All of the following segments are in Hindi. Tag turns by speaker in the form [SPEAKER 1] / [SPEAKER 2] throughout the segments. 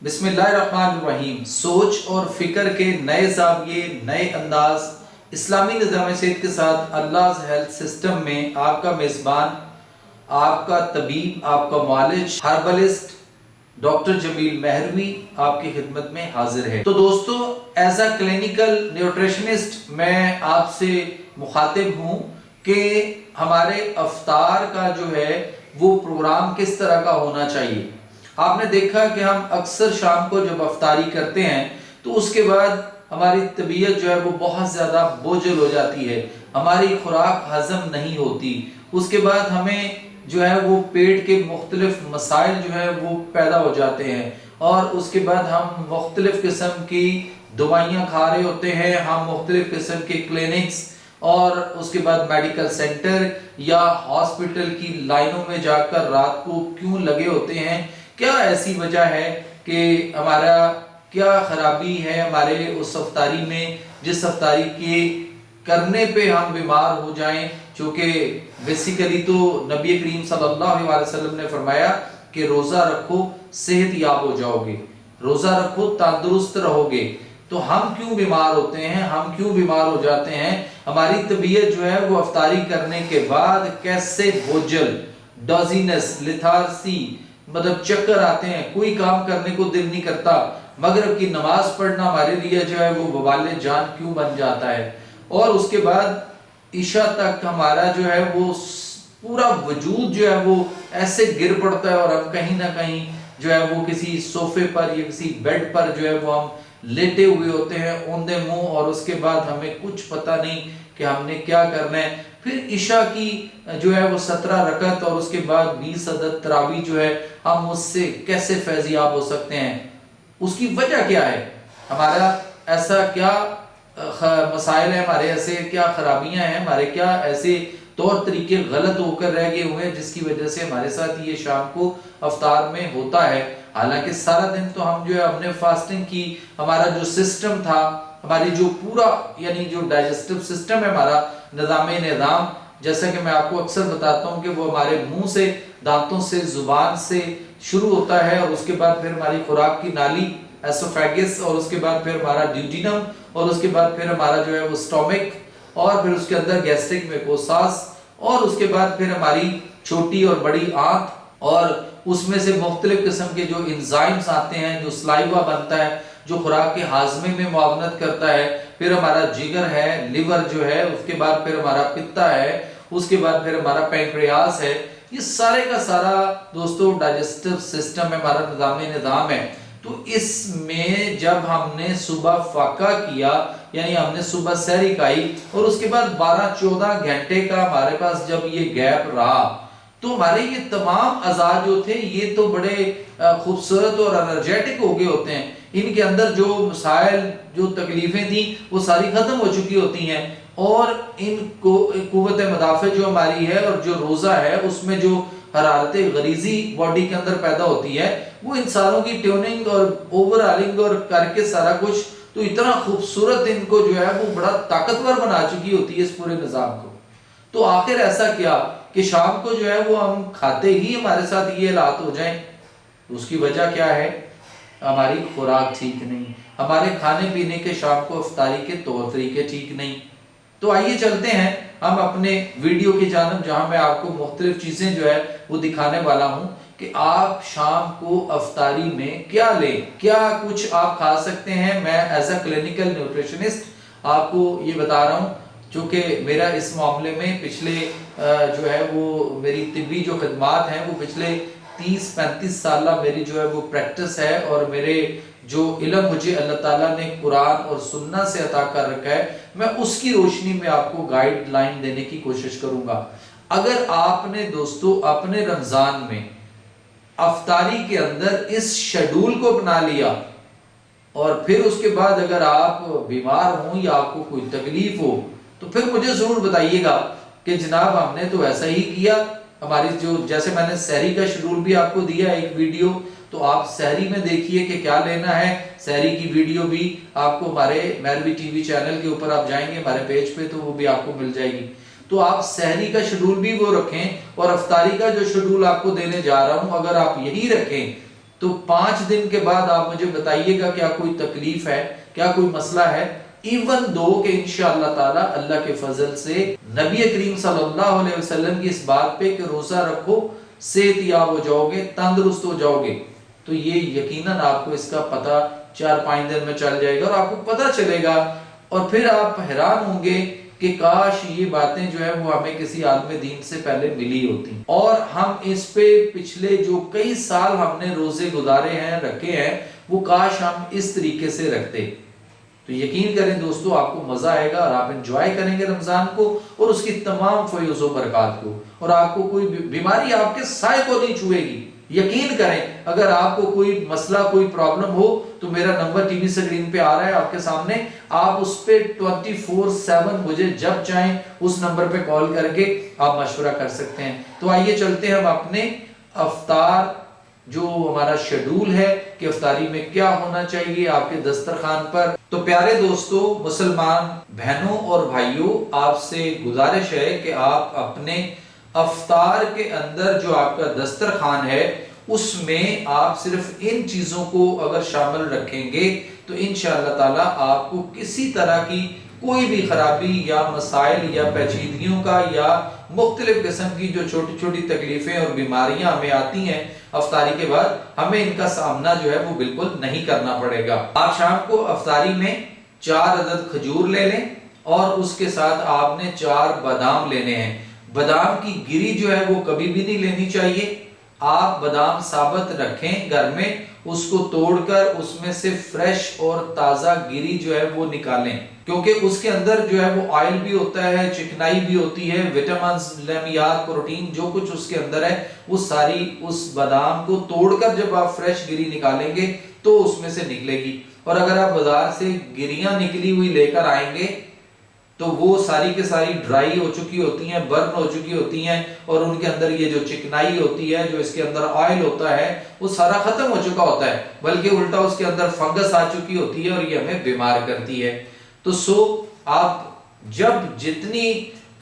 [SPEAKER 1] बिस्मिल्लाहिर्रहमानिर्रहीम। सोच और फिक्र के नए ज़ाविये, नए अंदाज, इस्लामी निज़ाम सेहत के साथ अल्लाह हेल्थ सिस्टम में आपका मेज़बान, आपका तबीब, आपका मालिज, हर्बलिस्ट डॉक्टर जमील महरवी आपकी खिदमत में हाजिर है। तो दोस्तों, एज अ क्लिनिकल न्यूट्रिशनिस्ट मैं आपसे मुखातिब हूँ कि हमारे अफ्तार का जो है वो प्रोग्राम किस तरह का होना चाहिए। आपने देखा कि हम अक्सर शाम को जब अफ्तारी करते हैं तो उसके बाद हमारी तबीयत जो है वो बहुत ज़्यादा बोझल हो जाती है, हमारी खुराक हजम नहीं होती। उसके बाद हमें जो है वो पेट के मुख्तलिफ मसाइल जो है वो पैदा हो जाते हैं और उसके बाद हम मुख्तलिफ किस्म की दवाइयाँ खा रहे होते हैं, हम मुख्तलिफ किस्म के क्लिनिक्स और उसके बाद मेडिकल सेंटर या हॉस्पिटल की लाइनों में जाकर रात को क्यों लगे होते हैं। क्या ऐसी वजह है कि हमारा क्या खराबी है हमारे उस अफ्तारी में जिस अफ्तारी के करने पे हम बीमार हो जाएं। क्योंकि बेसिकली तो नबी करीम सल्लल्लाहु अलैहि वसल्लम ने फरमाया कि रोजा रखो सेहत याब हो जाओगे, रोजा रखो तंदुरुस्त रहोगे। तो हम क्यों बीमार होते हैं, हम क्यों बीमार हो जाते हैं, हमारी तबीयत जो है वो अफ्तारी करने के बाद कैसे बोझल, डॉजीनेस, लिथार्सी, मतलब चक्कर आते हैं, कोई काम करने को दिल नहीं करता, मगरिब की नमाज पढ़ना हमारे लिए जो है वो बवाले जान क्यों बन जाता है। और उसके बाद ईशा तक हमारा जो है वो पूरा वजूद जो है वो ऐसे गिर पड़ता है और हम कहीं ना कहीं जो है वो किसी सोफे पर या किसी बेड पर जो है वो हम लेटे हुए होते हैं औंधे मुंह, और उसके बाद हमें कुछ पता नहीं कि हमने क्या करना है। फिर ईशा की जो है वो 17 रकत और उसके बाद 20 अदद तरावी जो है हम उससे कैसे फैजियाब हो सकते हैं, उसकी वजह क्या है, हमारा ऐसा क्या मसाइल है, हमारे ऐसे क्या खराबियां हैं, हमारे क्या ऐसे तौर तरीके गलत होकर रह गए हुए हैं जिसकी वजह से हमारे साथ ये शाम को अफ्तार में होता है। हालांकि सारा दिन तो हम जो है हमने फास्टिंग की, हमारा जो सिस्टम था, हमारी जो पूरा यानी जो डाइजेस्टिव सिस्टम है हमारा निज़ाम, जैसा कि मैं आपको अक्सर बताता हूँ कि वो हमारे मुंह से, दांतों से, जुबान से शुरू होता है और उसके बाद फिर हमारी खुराक की नाली एसोफेगस और उसके बाद फिर हमारा ड्यूडिनम और उसके बाद फिर हमारा जो है वो स्टोमिक और फिर उसके अंदर गैस्ट्रिक म्यूकोसास और उसके बाद फिर हमारी छोटी और बड़ी आंत और उसमें से मुख्तलिफ किस्म के जो इंजाइम्स आते हैं, जो स्लाइवा बनता है जो खुराक के हाजमे में मुआवनत करता है। फिर हमारा जिगर है, लिवर जो है, उसके बाद फिर हमारा पित्ता है, उसके बाद फिर हमारा पैंक्रियास है। ये सारे का सारा दोस्तों डाइजेस्टिव सिस्टम है, हमारा निज़ाम है। तो इसमें जब हमने सुबह फाका किया यानी हमने सुबह सहरी खाई और उसके बाद 12-14 घंटे का हमारे पास जब ये गैप रहा तो हमारे ये तमाम अज़ा जो थे ये तो बड़े खूबसूरत और एनर्जेटिक हो गए होते हैं। इनके अंदर जो मसाइल, जो तकलीफें थी वो सारी खत्म हो चुकी होती हैं और इनको कुव्वत मुदाफ़ा जो हमारी है और जो रोज़ा है उसमें जो हरारत गरीजी बॉडी के अंदर पैदा होती है वो इंसानों की ट्यूनिंग और ओवरऑलिंग और करके सारा कुछ तो इतना खूबसूरत इनको जो है वो बड़ा ताकतवर बना चुकी होती है इस पूरे निज़ाम को। तो आखिर ऐसा क्या कि शाम को जो है वो हम खाते ही हमारे साथ ये हालात हो जाएं। उसकी वजह क्या है, हमारी खुराक ठीक नहीं, हमारे खाने पीने के शाम को अफ्तारी के तौर तरीके ठीक नहीं। तो आइए चलते हैं हम अपने वीडियो की जानब जहां मैं आपको मुख्तलिफ चीजें जो है वो दिखाने वाला हूं कि आप शाम को अफ्तारी में क्या लें, क्या कुछ आप खा सकते हैं। मैं एज अ क्लिनिकल न्यूट्रिशनिस्ट आपको ये बता रहा हूं क्योंकि मेरा इस मामले में पिछले जो है वो मेरी तिब्बी जो खदमात हैं वो पिछले 30-35 साल मेरी जो है वो प्रैक्टिस है और मेरे जो इल्म मुझे अल्लाह ताला ने कुरान और सुन्ना से अता कर रखा है, मैं उसकी रोशनी में आपको गाइडलाइन देने की कोशिश करूंगा। अगर आपने दोस्तों अपने रमजान में अफ्तारी के अंदर इस शेड्यूल को अपना लिया और फिर उसके बाद अगर आप बीमार हो या आपको कोई तकलीफ हो तो फिर मुझे जरूर बताइएगा कि जनाब हमने तो ऐसा ही किया। हमारी जो जैसे मैंने सहरी का शेड्यूल भी आपको दिया एक वीडियो, तो आप सहरी में देखिए कि क्या लेना है। सहरी की वीडियो भी आपको हमारे महरवी टीवी चैनल के ऊपर आप जाएंगे हमारे पेज पे तो वो भी आपको मिल जाएगी। तो आप सहरी का शेड्यूल भी वो रखें और अफ्तारी का जो शेड्यूल आपको देने जा रहा हूं अगर आप यही रखें तो 5 दिन के बाद आप मुझे बताइएगा क्या कोई तकलीफ है, क्या कोई मसला है। इवन दो कि इंशाअल्लाह ताला अल्लाह के फजल से नबी करीम सल्लल्लाहु अलैहि वसल्लम की इस बात पे कि रोजा रखो सेहतयाब हो जाओगे, तंदुरुस्त हो जाओगे, तो ये यकीनन आपको इसका पता 4-5 दिन में चल जाएगा और आपको पता चलेगा और फिर आप हैरान होंगे कि काश ये बातें जो है वो हमें किसी आलिम दीन से पहले मिली होती और हम इस पे पिछले जो कई साल हमने रोजे गुजारे हैं, रखे हैं, वो काश हम इस तरीके से रखते। तो यकीन करें दोस्तों आपको मजा आएगा और आप एंजॉय करेंगे रमजान को और उसकी तमाम फयूज़ व बरकत को, और आपको कोई बीमारी आपके साए को नहीं छुएगी। यकीन करें, अगर आपको कोई मसला, कोई प्रॉब्लम हो तो मेरा नंबर टीवी स्क्रीन पे आ रहा है आपके सामने, आप उस पे 24/7 मुझे जब चाहें उस नंबर पे कॉल करके आप मशवरा कर सकते हैं। तो आइए चलते हैं हम अपने अफ्तार जो हमारा शेड्यूल है कि अफ्तारी में क्या होना चाहिए आपके दस्तरखान पर। तो प्यारे दोस्तों, मुसलमान बहनों और भाइयों, आपसे गुजारिश है कि आप अपने अफ्तार के अंदर जो आपका दस्तरखान है उसमें आप सिर्फ इन चीजों को अगर शामिल रखेंगे तो इंशाअल्लाह ताला आपको किसी तरह की कोई भी खराबी या मसाइल या पेचीदगियों का या मुख्तलिफ किस्म की जो छोटी छोटी तकलीफें और बीमारियां हमें आती हैं अफ्तारी के बाद, हमें इनका सामना जो है वो बिल्कुल नहीं करना पड़ेगा। आप शाम को अफ्तारी में 4 अदद खजूर ले लें और उसके साथ आपने 4 बादाम लेने हैं। बादाम की गिरी जो है वो कभी भी नहीं लेनी चाहिए। आप बादाम साबुत रखें घर में, उसको तोड़कर उसमें से फ्रेश और ताजा गिरी जो है वो निकालें, क्योंकि उसके अंदर जो है वो ऑयल भी होता है, चिकनाई भी होती है, विटामिन, लेमियात, प्रोटीन जो कुछ उसके अंदर है वो सारी उस बादाम को तोड़कर जब आप फ्रेश गिरी निकालेंगे तो उसमें से निकलेगी। और अगर आप बाजार से गिरियां निकली हुई लेकर आएंगे तो वो सारी के सारी ड्राई हो चुकी होती हैं, बर्न हो चुकी होती हैं, और उनके अंदर ये जो चिकनाई होती है, जो इसके अंदर ऑयल होता है, वो सारा खत्म हो चुका होता है, बल्कि उल्टा उसके अंदर फंगस आ चुकी होती है और ये हमें बीमार करती है। तो आप जब जितनी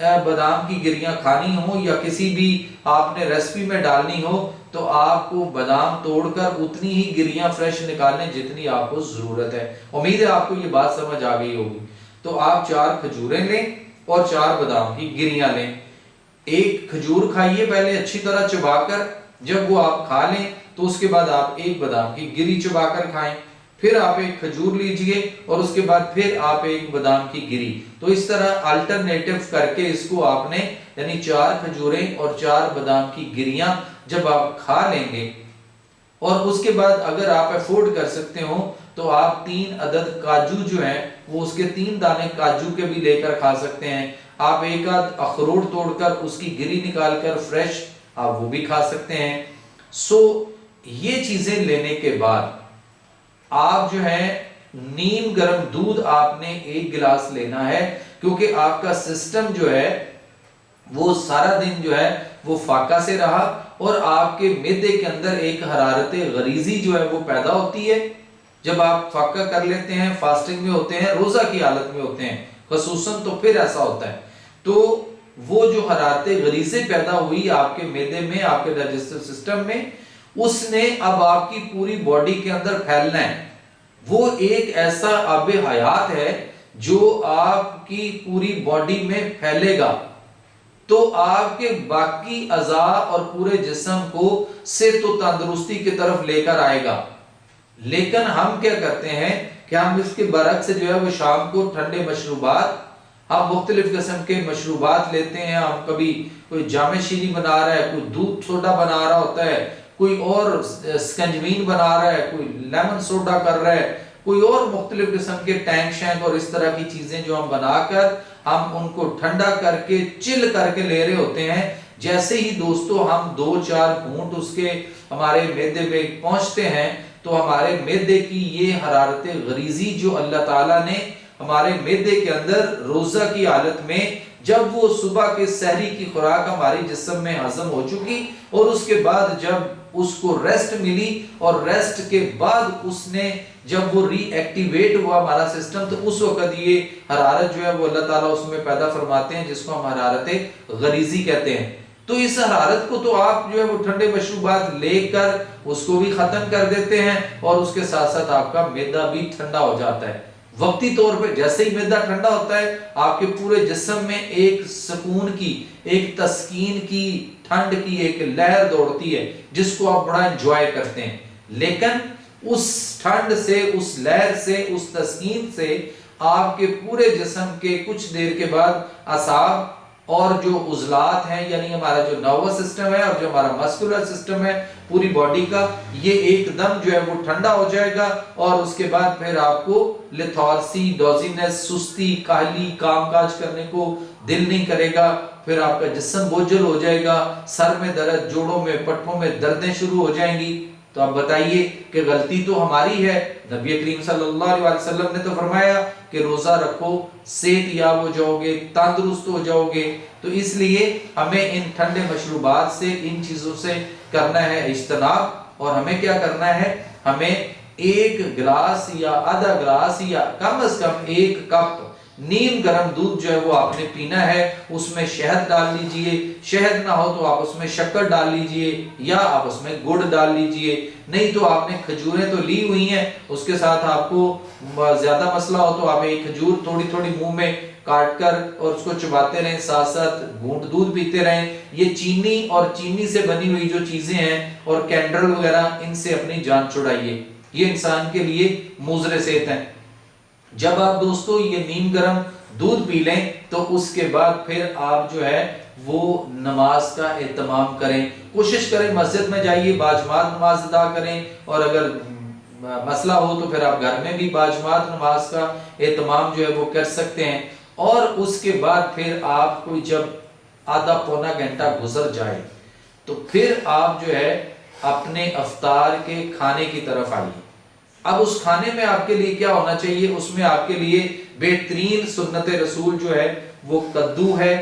[SPEAKER 1] बादाम की गिरियां खानी हो या किसी भी आपने रेसिपी में डालनी हो तो आपको बादाम तोड़कर उतनी ही गिरियां फ्रेश निकालने जितनी आपको जरूरत है। उम्मीद है आपको ये बात समझ आ गई होगी। तो आप 4 खजूरें लें और 4 बादाम की गिरियां लें। एक खजूर खाइए पहले अच्छी तरह चबाकर, जब वो आप खा लें तो उसके बाद आप एक बादाम की गिरी चबाकर खाएं, फिर आप एक खजूर लीजिए और उसके बाद फिर आप एक बादाम की गिरी। तो इस तरह अल्टरनेटिव करके इसको आपने, यानी 4 खजूरें और 4 बादाम की गिरियां जब आप खा लेंगे, और उसके बाद अगर आप अफोर्ड कर सकते हो तो आप 3 अदद काजू जो है वो उसके 3 दाने काजू के भी लेकर खा सकते हैं। आप एक आध अखरोट तोड़कर उसकी गिरी निकालकर फ्रेश आप वो भी खा सकते हैं। ये चीजें लेने के बाद आप जो है नीम गर्म दूध आपने 1 गिलास लेना है, क्योंकि आपका सिस्टम जो है वो सारा दिन जो है वो फाका से रहा और आपके मैदे के अंदर एक हरारत गरीजी जो है वो पैदा होती है। जब आप फाका कर लेते हैं, फास्टिंग में होते हैं, रोजा की हालत में होते हैं खसूसन, तो फिर ऐसा होता है। तो वो जो हरारत गरीजे पैदा हुई आपके मैदे में, आपके डाइजेस्टिव सिस्टम में, उसने अब आपकी पूरी बॉडी के अंदर फैलना है। वो एक ऐसा आबे हयात है जो आपकी पूरी बॉडी में फैलेगा तो आपके बाकी अज़ा और पूरे जिस्म को सेहत और तंदुरुस्ती की तरफ लेकर आएगा। लेकिन हम क्या करते हैं कि हम इसके बरक्स से जो है वो शाम को ठंडे मशरूबात, हम मुख्तलिफ किस्म के मशरूबात लेते हैं। हम कभी कोई जामे शीरी बना रहा है, कोई दूध सोडा बना रहा होता है, कोई और स्कंजवीन बना रहा है, कोई लेमन सोडा कर रहा है, कोई और मुख्तलिफ किस्म के टैंक शैंक और इस तरह की चीजें जो हम बनाकर हम उनको ठंडा करके चिल करके ले रहे होते हैं। जैसे ही दोस्तों हम 2-4 घूंट उसके हमारे मैदे में पहुंचते हैं तो हमारे मैदे की ये हरारत गरीजी जो अल्लाह ताला ने हमारे मैदे के अंदर रोजा की हालत में, जब वो सुबह के सहरी की खुराक हमारे जिस्म में हजम हो चुकी और उसके बाद जब उसको रेस्ट मिली और रेस्ट के बाद उसने जब वो रीएक्टिवेट हुआ हमारा सिस्टम, तो उस वक्त ये हरारत जो है वो अल्लाह ताला उसमें पैदा फरमाते हैं, जिसको हम हरारत गरीजी कहते हैं। तो इस हरारत को तो आप जो है वो ठंडे मशरूबात लेकर उसको भी खत्म कर देते हैं और उसके साथ साथ आपका मैदा भी ठंडा हो जाता है वक्ती तौर पे। जैसे ही मैदा ठंडा होता है आपके पूरे जिस्म में एक सुकून की, एक तस्कीन की, ठंड की एक लहर दौड़ती है जिसको आप बड़ा एंजॉय करते हैं। लेकिन उस ठंड से, उस लहर से, उस तस्कीन से आपके पूरे जिस्म के कुछ देर के बाद असाब और जो उजलात हैं, यानी हमारा जो नर्वस सिस्टम है और जो हमारा मस्कुलर सिस्टम है पूरी बॉडी का, ये एकदम जो है वो ठंडा हो जाएगा और उसके बाद फिर आपको लेथार्सी, डोजीनेस, सुस्ती, काहली, कामकाज करने को दिल नहीं करेगा। फिर आपका जिस्म बोझल हो जाएगा, सर में दर्द, जोड़ों में, पट्टों में दर्दें शुरू हो जाएंगी। तो आप बताइए कि गलती तो हमारी है। नबी करीम सल्लल्लाहु अलैहि वसल्लम ने तो फरमाया कि रोजा रखो, सेहतयाब हो जाओगे, तंदुरुस्त हो जाओगे। तो इसलिए हमें इन ठंडे मशरूबात से, इन चीजों से करना है इज्तनाब। और हमें क्या करना है, हमें 1 गिलास या आधा गिलास या कम से कम 1 कप नीम गर्म दूध जो है वो आपने पीना है। उसमें शहद डाल लीजिए, शहद ना हो तो आप उसमें शक्कर डाल लीजिए या आप उसमें गुड़ डाल लीजिए। नहीं तो आपने खजूरें तो ली हुई हैं, उसके साथ आपको ज्यादा मसला हो तो आप एक खजूर थोड़ी थोड़ी मुंह में काट कर और उसको चबाते रहें, साथ साथ घूंट दूध पीते रहें। ये चीनी और चीनी से बनी हुई जो चीजें हैं और कैंडल वगैरह, इनसे अपनी जान छुड़ाइए, ये इंसान के लिए मुज़र सेहत है। जब आप दोस्तों ये नीम गर्म दूध पी लें तो उसके बाद फिर आप जो है वो नमाज का एहतमाम करें, कोशिश करें मस्जिद में जाइए, बाजमात नमाज अदा करें। और अगर मसला हो तो फिर आप घर में भी बाजमात नमाज का एहतमाम जो है वो कर सकते हैं। और उसके बाद फिर आपको जब आधा पौना घंटा गुजर जाए तो फिर आप जो है अपने अफ्तार के खाने की तरफ आइए। अब उस खाने में आपके लिए क्या होना चाहिए, उसमें आपके लिए बेहतरीन सुन्नत रसूल जो है वो कद्दू है।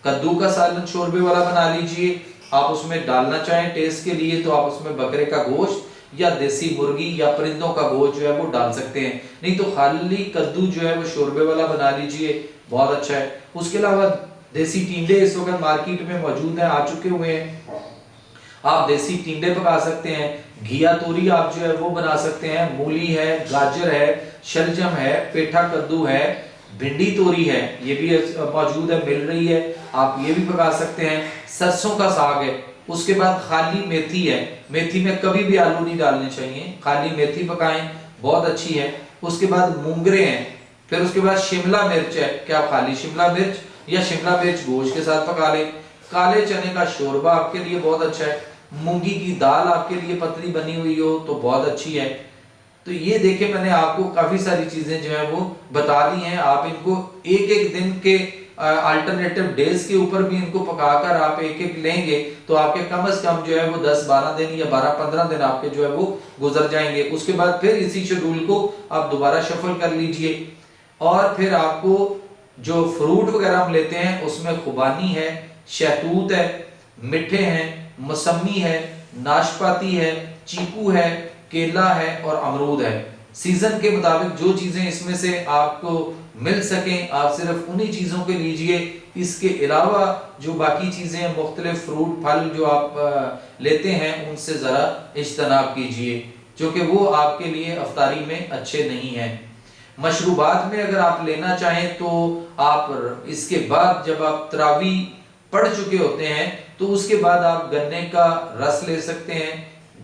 [SPEAKER 1] कद्दू का सालन शोरबे वाला बना लीजिए। आप उसमें डालना चाहें टेस्ट के लिए तो आप उसमें बकरे का गोश्त या देसी मुर्गी या परिंदों का गोश्त जो है वो डाल सकते हैं। नहीं तो खाली कद्दू जो है वो शोरबे वाला बना लीजिए, बहुत अच्छा है। उसके अलावा देसी टिंडे इस वक्त मार्केट में मौजूद हैं, आ चुके हुए हैं, आप देसी टिंडे पका सकते हैं। घिया तोरी आप जो है वो बना सकते हैं। मूली है, गाजर है, शलजम है, पेठा कद्दू है, भिंडी तोरी है, ये भी मौजूद है, मिल रही है, आप ये भी पका सकते हैं। सरसों का साग है। उसके बाद खाली मेथी है, मेथी में कभी भी आलू नहीं डालने चाहिए, खाली मेथी पकाएं, बहुत अच्छी है। उसके बाद मूंगरे हैं। फिर उसके बाद शिमला मिर्च है, क्या आप खाली शिमला मिर्च या शिमला मिर्च गोश्त के साथ पका लें। काले चने का शोरबा आपके लिए बहुत अच्छा है। मूंगी की दाल आपके लिए पतली बनी हुई हो तो बहुत अच्छी है। तो ये देखें, मैंने आपको काफी सारी चीजें जो है वो बता दी हैं। आप इनको एक एक दिन के अल्टरनेटिव डेज के ऊपर भी इनको पकाकर आप एक एक लेंगे तो आपके कम से कम जो है वो 10-12 दिन या 12-15 दिन आपके जो है वो गुजर जाएंगे। उसके बाद फिर इसी शेड्यूल को आप दोबारा शफल कर लीजिए। और फिर आपको जो फ्रूट वगैरह हम लेते हैं उसमें खुबानी है, शहतूत है, मिठे हैं, मौसमी है, नाशपाती है, चीकू है, केला है और अमरूद है। सीजन के मुताबिक जो चीजें इसमें से आपको मिल सकें आप सिर्फ उन्हीं चीजों के लीजिए। इसके अलावा जो बाकी चीजें मुख्तलिफ फ्रूट फल जो आप लेते हैं उनसे जरा इज्तनाब कीजिए, जो कि वो आपके लिए अफ्तारी में अच्छे नहीं हैं। मशरूबात में अगर आप लेना चाहें तो आप इसके बाद जब आप तरावी पढ़ चुके होते हैं तो उसके बाद आप गन्ने का रस ले सकते हैं,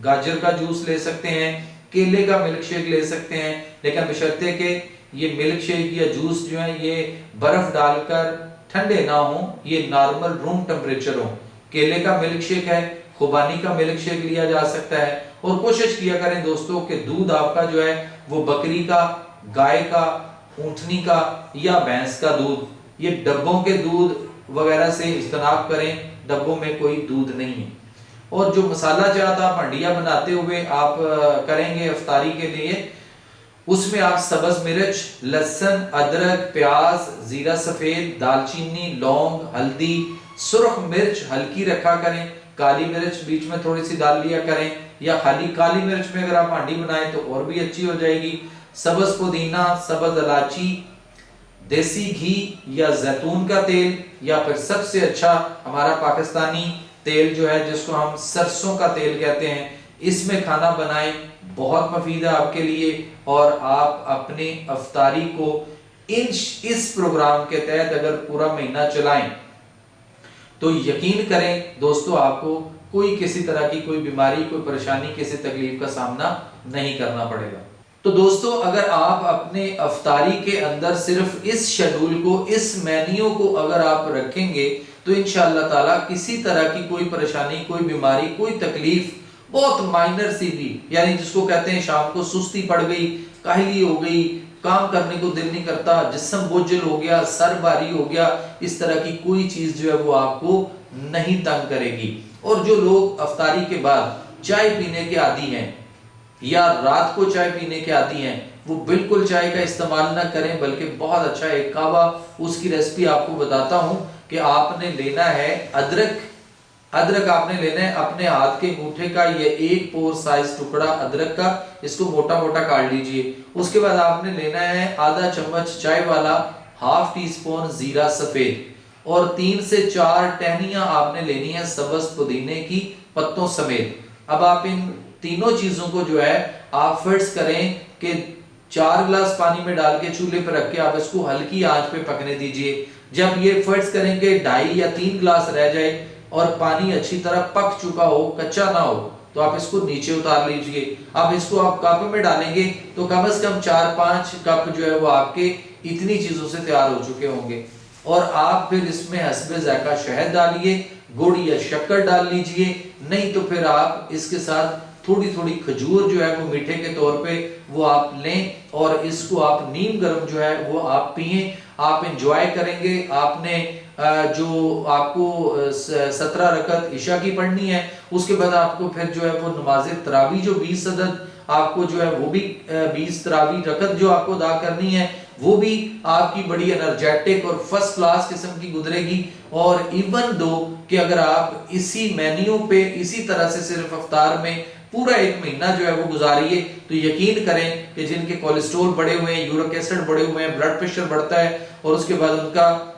[SPEAKER 1] गाजर का जूस ले सकते हैं, केले का मिल्क शेक ले सकते हैं। लेकिन बशर्ते कि ये मिल्क शेक या जूस जो है ये बर्फ डालकर ठंडे ना हो, ये नॉर्मल रूम टेम्परेचर हो। केले का मिल्क शेक है, खुबानी का मिल्क शेक लिया जा सकता है। और कोशिश किया करें दोस्तों कि दूध आपका जो है वो बकरी का, गाय का, ऊंटनी का या भैंस का दूध, ये डब्बों के दूध वगैरह से इज्तनाब करें, डब्बों में कोई दूध नहीं है। और जो मसाला जात आप हंडिया बनाते हुए आप करेंगे अफ्तारी के लिए, उसमें आप सब्ज मिर्च, लहसुन, अदरक, प्याज, जीरा सफेद, दालचीनी, लौंग, हल्दी, सुर्ख मिर्च हल्की रखा करें, काली मिर्च बीच में थोड़ी सी डाल लिया करें, या खाली काली मिर्च में अगर आप हांडी बनाएं तो और भी अच्छी हो जाएगी। सब्ज पुदीना, सब्ज इलायची, देसी घी या जैतून का तेल, या फिर सबसे अच्छा हमारा पाकिस्तानी तेल जो है जिसको हम सरसों का तेल कहते हैं, इसमें खाना बनाएं। बहुत मुफीद है आपके लिए। और आप अपने अफ्तारी को इस प्रोग्राम के तहत अगर पूरा महीना चलाएं तो यकीन करें दोस्तों, आपको कोई किसी तरह की कोई बीमारी, कोई परेशानी, किसी तकलीफ का सामना नहीं करना पड़ेगा। तो दोस्तों, अगर आप अपने अफ्तारी के अंदर सिर्फ इस शेड्यूल को, इस मेन्यू को अगर आप रखेंगे तो इंशाअल्लाह ताला किसी तरह की कोई परेशानी, कोई बीमारी, कोई तकलीफ, बहुत माइनर सी भी, यानी जिसको कहते हैं शाम को सुस्ती पड़ गई, काहली हो गई, काम करने को दिल नहीं करता, जिस्म बोझिल हो गया, सर भारी हो गया, इस तरह की कोई चीज जो है वो आपको नहीं तंग करेगी। और जो लोग अफ्तारी के बाद चाय पीने के आदी हैं या रात को चाय पीने के आदी हैं, वो बिल्कुल चाय का इस्तेमाल ना करें, बल्कि बहुत अच्छा एक कावा, उसकी रेसिपी आपको बताता हूं कि आपने लेना है अदरक। अदरक आपने लेना है अपने हाथ के अंगूठे का, ये 1 पोर साइज टुकड़ा अदरक का, इसको मोटा मोटा काट लीजिए। उसके बाद आपने लेना है आधा चम्मच चाय वाला, हाफ टी स्पून जीरा सफेद, और 3 से 4 टहनियां आपने लेनी है सब्ज पुदीने की पत्तों समेत। अब आप इन तीनों चीजों को जो है आप फर्ज करें कि 4 गिलास पानी में डाल के चूल्हे पर रख के आप इसको हल्की आंच पे पकने दीजिए। जब ये फर्ज करें कि 2.5 या 3 गिलास रह जाए और पानी अच्छी तरह पक चुका हो, कच्चा ना हो, तो आप इसको नीचे उतार लीजिए। अब इसको आप कप में डालेंगे तो कम से कम 4-5 कप जो है वो आपके इतनी चीजों से तैयार हो चुके होंगे। और आप फिर इसमें हस्बे जायका शहद डालिए, गुड़ या शक्कर डाल लीजिए, नहीं तो फिर आप इसके साथ थोड़ी थोड़ी खजूर जो है वो मीठे के तौर पे वो आप लें, और इसको आप नीम गर्म जो है वो आप पिए। आप इंजॉय करेंगे। आपने जो आपको 17 रकत ईशा की पढ़नी है, उसके बाद आपको फिर जो है वो नमाज तरावी जो 20 अदद आपको जो है वो भी 20 तरावी रकत जो आपको अदा करनी है, वो भी आपकी बड़ी एनर्जेटिक और फर्स्ट क्लास किस्म की गुजरेगी। और इवन दो कि अगर आप इसी मेन्यू पे इसी तरह से सिर्फ अफ्तार में पूरा 1 महीना जो है वो गुजारिए, तो यकीन करें कि जिनके कोलेस्ट्रॉल बढ़े हुए हैं, यूरिक एसिड बढ़े हुए हैं, ब्लड प्रेशर बढ़ता है, और उसके बाद उनका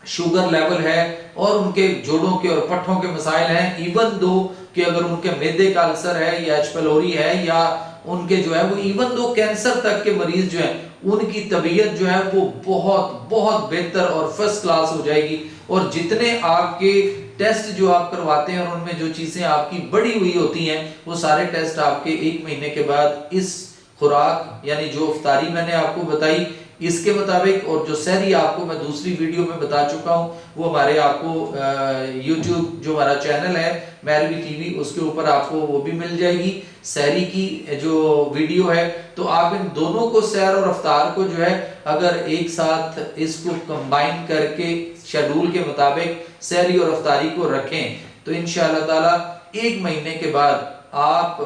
[SPEAKER 1] शुगर लेवल है, और उनके जोड़ों के और पट्ठों के मसाइल हैं, इवन दो कि अगर उनके मैदे का अल्सर है या एच पेलोरी है, या उनके जो है वो इवन दो कैंसर तक के मरीज जो है, उनकी तबीयत जो है वो बहुत बहुत बेहतर और फर्स्ट क्लास हो जाएगी। और जितने आपके टेस्ट जो आप करवाते हैं और उनमें जो चीजें आपकी बढ़ी हुई होती हैं, वो सारे टेस्ट आपके 1 महीने के बाद इस खुराक, यानी जो इफ्तारी मैंने आपको बताई इसके मुताबिक, और जो सहरी आपको मैं दूसरी वीडियो में बता चुका हूं, वो हमारे आपको YouTube जो हमारा चैनल है मैरवी टीवी, उसके ऊपर आपको वो भी मिल जाएगी सहरी की जो वीडियो है। तो आप इन दोनों को, सहर और अफ्तार को जो है अगर एक साथ इसको कंबाइन करके शेड्यूल के मुताबिक सहरी और अफ्तारी को रखें, तो इंशाअल्लाह ताला 1 महीने के बाद आप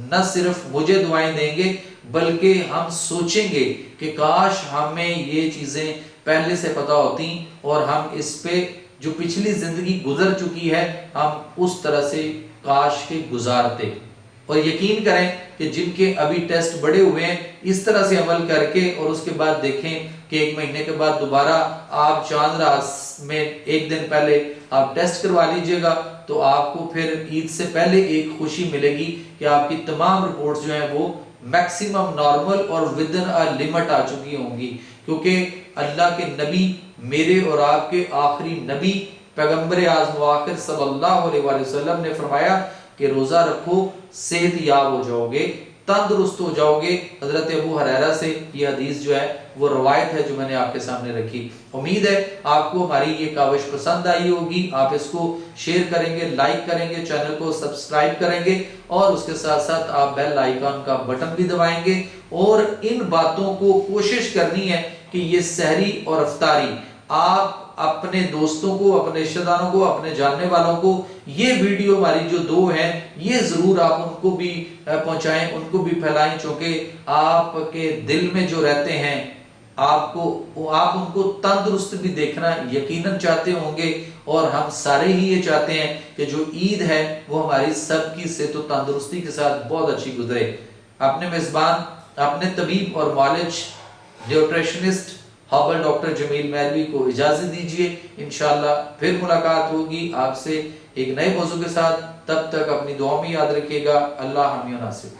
[SPEAKER 1] न सिर्फ मुझे दुआएं देंगे, बल्कि हम सोचेंगे कि काश हमें ये चीजें पहले से पता होती और हम इस पे जो पिछली जिंदगी गुजर चुकी है, हम उस तरह से काश के गुजारते। और यकीन करें कि जिनके अभी टेस्ट बढ़े हुए हैं, इस तरह से अमल करके और उसके बाद देखें कि 1 महीने के बाद दोबारा आप चांद रात में 1 दिन पहले आप टेस्ट करवा लीजिएगा, तो आपको फिर ईद से पहले एक खुशी मिलेगी कि आपकी तमाम रिपोर्ट्स जो हैं वो मैक्सिमम नॉर्मल और विद इन अ लिमिट आ चुकी होंगी। क्योंकि अल्लाह के नबी, मेरे और आपके आखिरी नबी पैगंबर आज़म आखिर सल्लल्लाहु अलैहि वसल्लम ने फरमाया कि रोजा रखो, सेहत याब हो जाओगे, तंदुरुस्त हो जाओगे। हजरत अबू हुरैरा से ये हदीस जो है वो रवायत है जो मैंने आपके सामने रखी। उम्मीद है आपको हमारी ये काविश पसंद आई होगी। आप इसको शेयर करेंगे, लाइक करेंगे, चैनल को सब्सक्राइब करेंगे, और उसके साथ साथ आप बेल आइकन का बटन भी दबाएंगे। और इन बातों को कोशिश करनी है कि ये सहरी और अफ्तारी आप अपने दोस्तों को, अपने रिश्तेदारों को, अपने जानने वालों को ये वीडियो हमारी जो 2 हैं ये जरूर आप उनको भी पहुंचाएं, उनको भी फैलाएं, क्योंकि आपके दिल में जो रहते हैं आप उनको तंदुरुस्त भी देखना यकीनन चाहते होंगे। और हम सारे ही ये चाहते हैं कि जो ईद है वो हमारी सबकी सेहत और तंदुरुस्ती के साथ बहुत अच्छी गुजरे। अपने मेजबान, अपने तबीब और मालिज न्यूट्रिशनिस्ट हर्बल डॉक्टर जमील मैलवी को इजाज़त दीजिए। इंशाअल्लाह फिर मुलाकात होगी आपसे एक नए मौजू के साथ। तब तक अपनी दुआ में याद रखिएगा। अल्लाह हामी नासिर।